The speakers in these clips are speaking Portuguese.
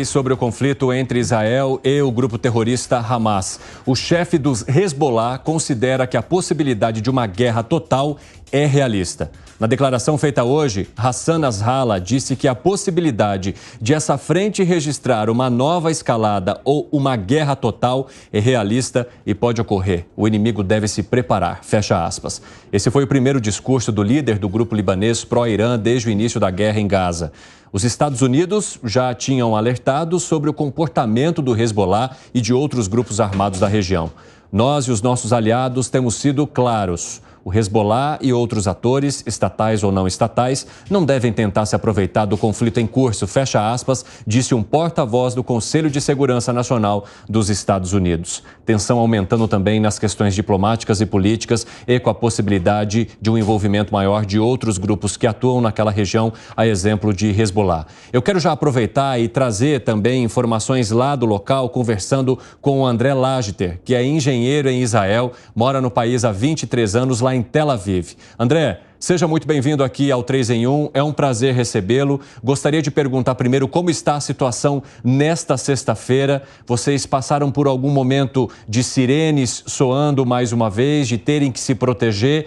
Sobre o conflito entre Israel e o grupo terrorista Hamas. O chefe dos Hezbollah considera que a possibilidade de uma guerra total é realista. Na declaração feita hoje, Hassan Nasrallah disse que a possibilidade de essa frente registrar uma nova escalada ou uma guerra total é realista e pode ocorrer. O inimigo deve se preparar, fecha aspas. Esse foi o primeiro discurso do líder do grupo libanês pró-Irã desde o início da guerra em Gaza. Os Estados Unidos já tinham alertado sobre o comportamento do Hezbollah e de outros grupos armados da região. Nós e os nossos aliados temos sido claros. O Hezbollah e outros atores, estatais ou não estatais, não devem tentar se aproveitar do conflito em curso, fecha aspas, disse um porta-voz do Conselho de Segurança Nacional dos Estados Unidos. Tensão aumentando também nas questões diplomáticas e políticas e com a possibilidade de um envolvimento maior de outros grupos que atuam naquela região, a exemplo de Hezbollah. Eu quero já aproveitar e trazer também informações lá do local, conversando com o André Lageter, que é engenheiro em Israel, mora no país há 23 anos, lá em Tel Aviv. André, seja muito bem-vindo aqui ao 3 em 1, é um prazer recebê-lo. Gostaria de perguntar primeiro como está a situação nesta sexta-feira. Vocês passaram por algum momento de sirenes soando mais uma vez, de terem que se proteger?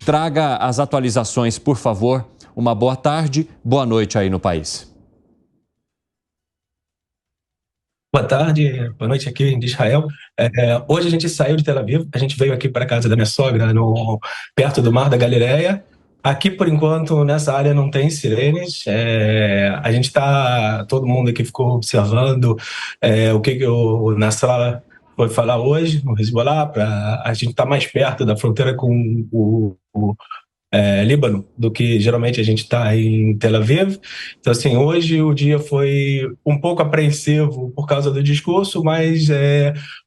Traga as atualizações, por favor. Uma boa tarde, boa noite aí no país. Boa tarde, boa noite aqui de Israel. Hoje a gente saiu de Tel Aviv, a gente veio aqui para a casa da minha sogra, perto do Mar da Galileia. Aqui, por enquanto, nessa área não tem sirenes. A gente todo mundo aqui ficou observando o que o Nasrallah foi falar hoje no Hezbollah. A gente está mais perto da fronteira com o Líbano do que geralmente a gente está em Tel Aviv. Então, assim, hoje o dia foi um pouco apreensivo por causa do discurso, mas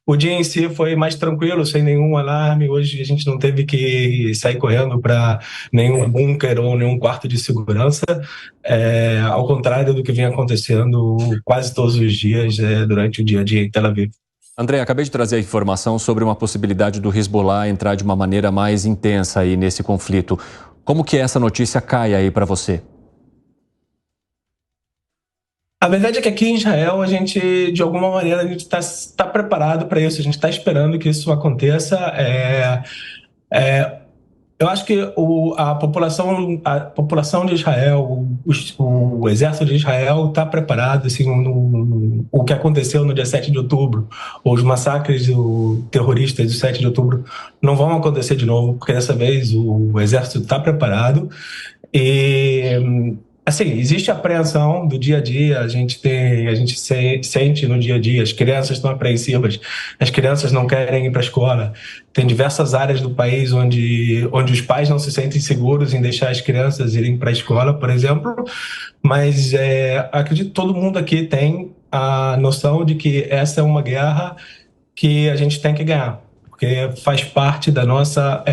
o dia em si foi mais tranquilo, sem nenhum alarme. Hoje a gente não teve que sair correndo para nenhum bunker ou nenhum quarto de segurança, ao contrário do que vem acontecendo quase todos os dias durante o dia a dia em Tel Aviv. André, acabei de trazer a informação sobre uma possibilidade do Hezbollah entrar de uma maneira mais intensa aí nesse conflito. Como que essa notícia cai aí para você? A verdade é que aqui em Israel a gente, de alguma maneira, a gente está preparado para isso. A gente está esperando que isso aconteça. Eu acho que a população de Israel, o exército de Israel está preparado. Assim, o que aconteceu no dia 7 de outubro, os massacres terroristas do 7 de outubro não vão acontecer de novo, porque dessa vez o exército está preparado. E, assim, existe apreensão do dia a dia, a gente sente no dia a dia, as crianças estão apreensivas, as crianças não querem ir para a escola. Tem diversas áreas do país onde os pais não se sentem seguros em deixar as crianças irem para a escola, por exemplo, mas acredito que todo mundo aqui tem a noção de que essa é uma guerra que a gente tem que ganhar, porque faz parte da nossa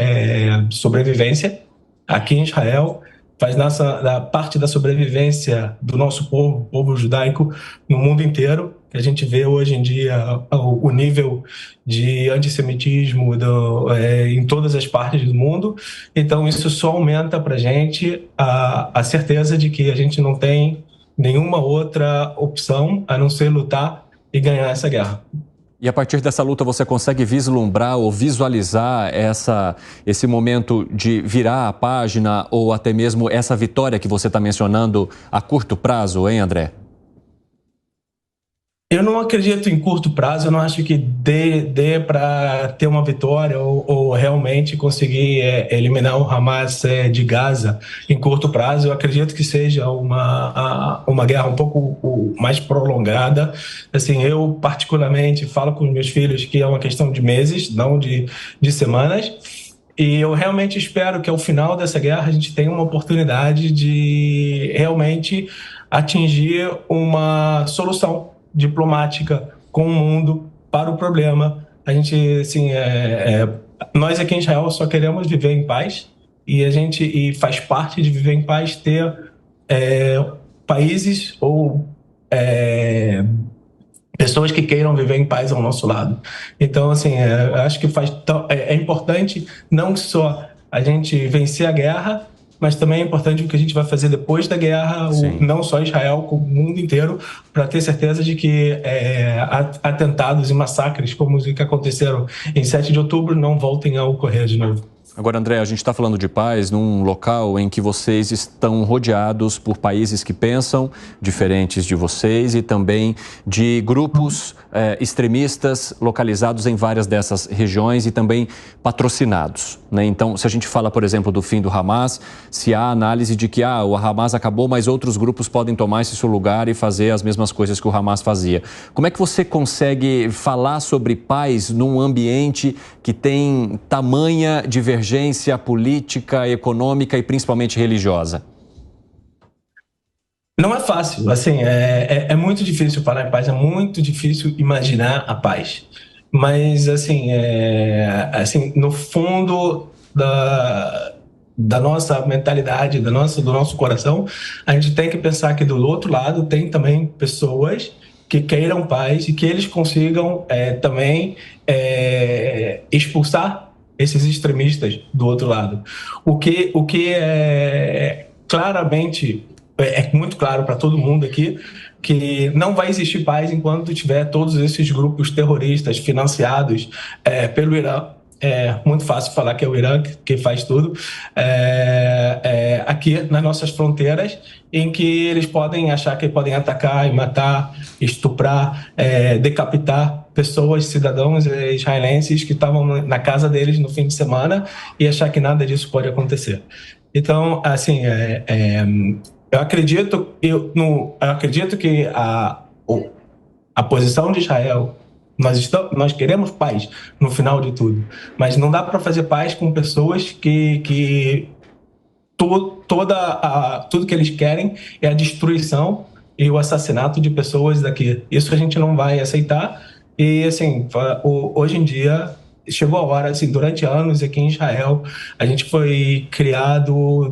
sobrevivência aqui em Israel, faz da parte da sobrevivência do nosso povo judaico no mundo inteiro. A gente vê hoje em dia o nível de antissemitismo em todas as partes do mundo. Então isso só aumenta para a gente a certeza de que a gente não tem nenhuma outra opção a não ser lutar e ganhar essa guerra. E a partir dessa luta você consegue vislumbrar ou visualizar esse momento de virar a página ou até mesmo essa vitória que você está mencionando a curto prazo, hein, André? Eu não acredito em curto prazo, eu não acho que dê para ter uma vitória ou realmente conseguir eliminar o Hamas de Gaza em curto prazo. Eu acredito que seja uma guerra um pouco mais prolongada. Assim, eu particularmente falo com os meus filhos que é uma questão de meses, não de semanas. E eu realmente espero que ao final dessa guerra a gente tenha uma oportunidade de realmente atingir uma solução diplomática com o mundo para o problema. A gente, assim, nós aqui em Israel só queremos viver em paz e faz parte de viver em paz ter países ou pessoas que queiram viver em paz ao nosso lado. Então, assim, acho que é importante não só a gente vencer a guerra, mas também é importante o que a gente vai fazer depois da guerra, não só Israel, como o mundo inteiro, para ter certeza de que atentados e massacres como os que aconteceram em 7 de outubro não voltem a ocorrer de novo. Agora, André, a gente está falando de paz num local em que vocês estão rodeados por países que pensam diferentes de vocês e também de grupos extremistas localizados em várias dessas regiões e também patrocinados, né? Então, se a gente fala, por exemplo, do fim do Hamas, se há análise de que o Hamas acabou, mas outros grupos podem tomar esse seu lugar e fazer as mesmas coisas que o Hamas fazia. Como é que você consegue falar sobre paz num ambiente que tem tamanha divergência política, econômica e principalmente religiosa? Não é fácil, assim, é muito difícil falar em paz, é muito difícil imaginar a paz. Mas, assim, no fundo da nossa mentalidade, do nosso coração, a gente tem que pensar que do outro lado tem também pessoas que queiram paz e que eles consigam também expulsar esses extremistas do outro lado. O que é claramente muito claro para todo mundo aqui que não vai existir paz enquanto tiver todos esses grupos terroristas financiados pelo Irã. É muito fácil falar que é o Irã que faz tudo aqui nas nossas fronteiras, em que eles podem achar que podem atacar e matar, estuprar, decapitar pessoas, cidadãos israelenses que estavam na casa deles no fim de semana e achar que nada disso pode acontecer. Então, assim, eu acredito que a posição de Israel, nós queremos paz no final de tudo, mas não dá para fazer paz com pessoas que tudo que eles querem é a destruição e o assassinato de pessoas daqui. Isso a gente não vai aceitar. E, assim, hoje em dia chegou a hora, assim, durante anos aqui em Israel, a gente foi criado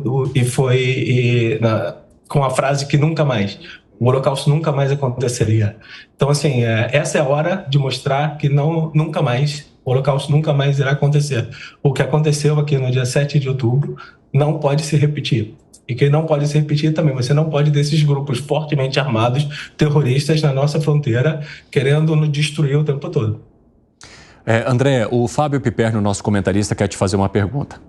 com a frase que nunca mais, o Holocausto nunca mais aconteceria. Então, assim, essa é a hora de mostrar que nunca mais, o Holocausto nunca mais irá acontecer. O que aconteceu aqui no dia 7 de outubro não pode se repetir. E que não pode se repetir também, você não pode desses grupos fortemente armados, terroristas na nossa fronteira, querendo nos destruir o tempo todo. André, o Fábio Piperno, nosso comentarista, quer te fazer uma pergunta.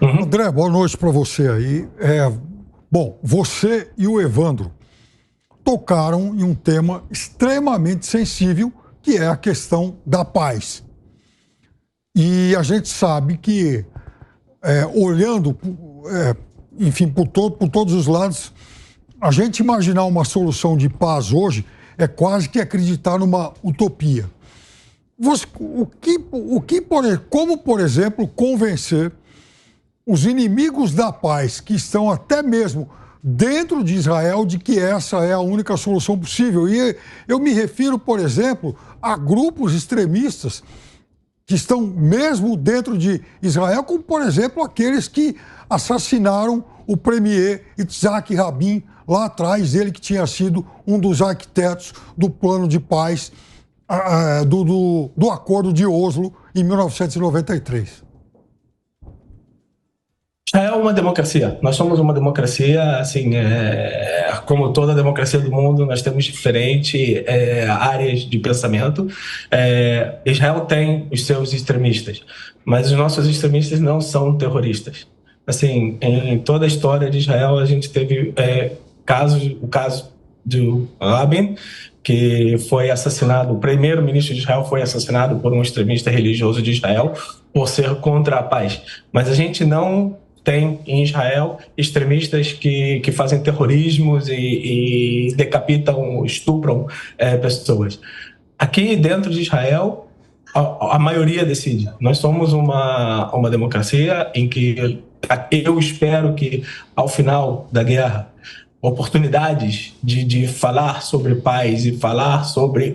André, boa noite para você aí. Bom, você e o Evandro tocaram em um tema extremamente sensível, que é a questão da paz. E a gente sabe que, olhando, enfim, por todos os lados, a gente imaginar uma solução de paz hoje é quase que acreditar numa utopia. Como, por exemplo, convencer os inimigos da paz, que estão até mesmo dentro de Israel, de que essa é a única solução possível? E eu me refiro, por exemplo, a grupos extremistas que estão mesmo dentro de Israel, como, por exemplo, aqueles que assassinaram o premier Yitzhak Rabin lá atrás, ele que tinha sido um dos arquitetos do plano de paz do Acordo de Oslo em 1993. É uma democracia. Nós somos uma democracia, assim, como toda democracia do mundo, nós temos diferentes áreas de pensamento. Israel tem os seus extremistas, mas os nossos extremistas não são terroristas. Assim, em toda a história de Israel, a gente teve o caso do Rabin, que foi assassinado, o primeiro-ministro de Israel foi assassinado por um extremista religioso de Israel por ser contra a paz. Mas a gente não tem em Israel extremistas que fazem terrorismos e decapitam, estupram pessoas. Aqui dentro de Israel, a maioria decide. Nós somos uma democracia em que eu espero que, ao final da guerra, oportunidades de falar sobre paz e falar sobre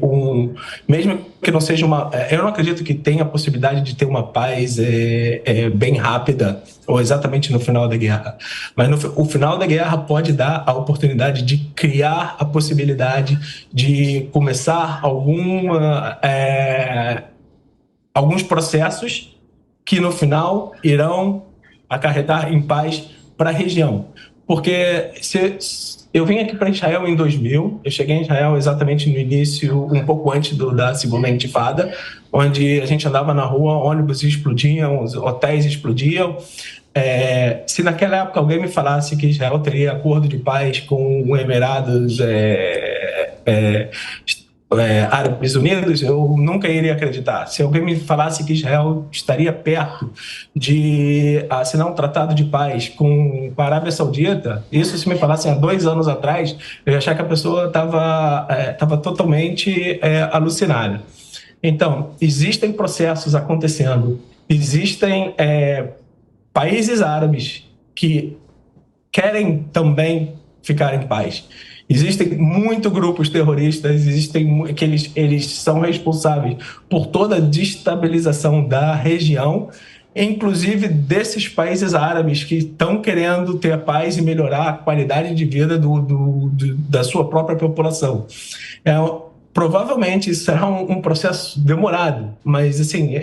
mesmo que não seja eu não acredito que tenha a possibilidade de ter uma paz bem rápida ou exatamente no final da guerra, mas o final da guerra pode dar a oportunidade de criar a possibilidade de começar alguns processos que no final irão acarretar em paz para a região. Porque eu vim aqui para Israel em 2000, eu cheguei em Israel exatamente no início, um pouco antes da segunda intifada, onde a gente andava na rua, ônibus explodiam, hotéis explodiam. Se naquela época alguém me falasse que Israel teria acordo de paz com os Emirados Árabes Unidos, eu nunca iria acreditar. Se alguém me falasse que Israel estaria perto de assinar um tratado de paz com a Arábia Saudita, isso se me falassem há 2 anos atrás, eu ia achar que a pessoa estava totalmente alucinada. Então, existem processos acontecendo, existem países árabes que querem também ficar em paz. Existem muitos grupos terroristas, que eles são responsáveis por toda a destabilização da região, inclusive desses países árabes que estão querendo ter paz e melhorar a qualidade de vida da sua própria população. Provavelmente será um processo demorado, mas assim,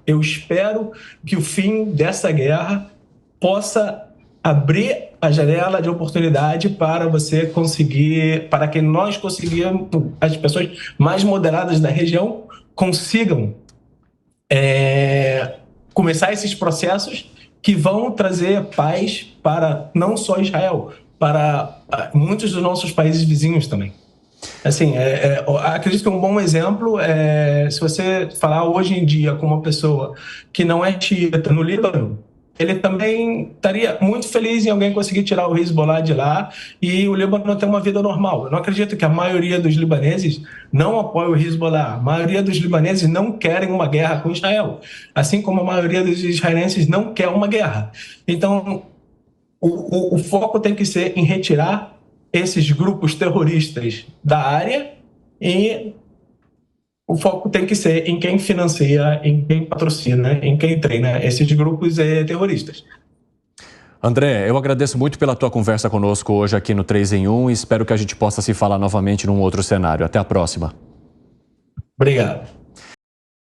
eu espero que o fim dessa guerra possa abrir a janela de oportunidade para você conseguir, para que nós conseguimos, as pessoas mais moderadas da região consigam começar esses processos que vão trazer paz para não só Israel, para muitos dos nossos países vizinhos também. Assim, acredito que um bom exemplo é se você falar hoje em dia com uma pessoa que não é xiita no Líbano, ele também estaria muito feliz em alguém conseguir tirar o Hezbollah de lá e o Líbano ter uma vida normal. Eu não acredito que a maioria dos libaneses não apoie o Hezbollah. A maioria dos libaneses não querem uma guerra com Israel, assim como a maioria dos israelenses não quer uma guerra. Então, o foco tem que ser em retirar esses grupos terroristas da área e o foco tem que ser em quem financia, em quem patrocina, em quem treina esses grupos terroristas. André, eu agradeço muito pela tua conversa conosco hoje aqui no 3 em 1 e espero que a gente possa se falar novamente num outro cenário. Até a próxima. Obrigado.